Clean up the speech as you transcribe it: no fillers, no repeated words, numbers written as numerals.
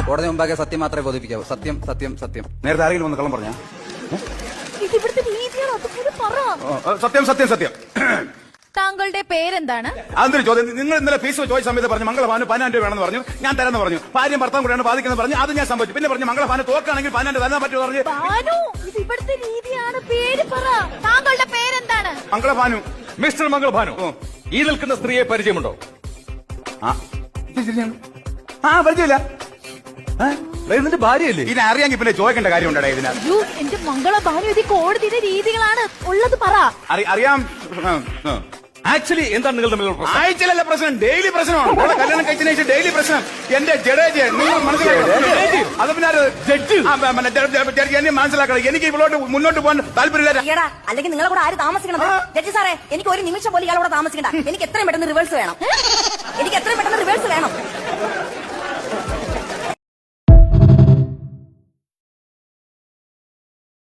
കോടതി മുമ്പാകെ സത്യം മാത്രമേ ബോധിപ്പിക്കാവൂ. സത്യം സത്യം സത്യം. നേരത്തെ ആരെങ്കിലും ഒന്ന് കള്ളം പറഞ്ഞാ? ഇതിവിടുത്തെ രീതിയാണ്, അതുപോലെ പറ. സത്യം സത്യം സത്യം. താങ്കളുടെ പേരെന്താണ്? അതൊരു ചോദ്യം. നിങ്ങൾ ഇന്നലെ ഫീസ് ചോദിച്ച സമയത്ത് പറഞ്ഞു മംഗളഭാനു 10,000 രൂപ വേണമെന്ന് പറഞ്ഞു. ഞാൻ തരാന്ന് പറഞ്ഞു. ഭാര്യയും ഭർത്താവും കൂടെയാണ് ബാധിക്കുന്നത് പറഞ്ഞു. അത് ഞാൻ സംഭവിച്ചു. പിന്നെ പറഞ്ഞു മംഗളഭാനു തോക്കാണെങ്കിൽ 10,000 തരാൻ പറ്റുമോ പറഞ്ഞു. ഭാനു, ഇത് ഇവിടുത്തെ രീതിയാണ്. പേര് പറ. താങ്കളുടെ പേരെന്താണ്? മംഗളഭാനു. മിസ്റ്റർ മംഗളഭാനു, ഈ നിൽക്കുന്ന സ്ത്രീയെ പരിചയമുണ്ടോ? പരിചയമില്ല. ഇതിന്റെ ഭാര്യയല്ലേ? ഇതിനെ അറിയാമെങ്കിൽ പിന്നെ ചോദിക്കേണ്ട കാര്യമുണ്ടോ ഇതിനാ? എന്റെ മംഗള ഭാനു, ഇത് കോടതിയുടെ രീതികളാണ്. ഉള്ളത് പറ. അറിയാം. ആക്ച്വലി എന്താണ് നിങ്ങൾ തമ്മിലുള്ള പ്രശ്നം? ആഴ്ചയിലല്ല പ്രശ്നം, ഡെയിലി പ്രശ്നമാണ്. കല്യാണം കഴിച്ചതിന് ശേഷം ഡെയിലി പ്രശ്നം. എന്റെ ജഡേജ് നിങ്ങൾ മനസ്സിലാക്കണം. അത് പിന്നെ ജഡ്ജി എന്നെ മനസ്സിലാക്കണം. എനിക്ക് ഇവളോട്ട് മുന്നോട്ട് പോകാൻ താല്പര്യമില്ല. അല്ലെങ്കിൽ നിങ്ങളെ കൂടെ ആര് താമസിക്കണം? ജഡ്ജി സാറേ, എനിക്ക് ഒരു നിമിഷം പോലും ഇയാളോട് താമസിക്കണ്ട. എനിക്ക് എത്രയും പെട്ടെന്ന് റിവേഴ്സ് വേണം. എനിക്ക് എത്രയും പെട്ടെന്ന് റിവേഴ്സ് വേണം.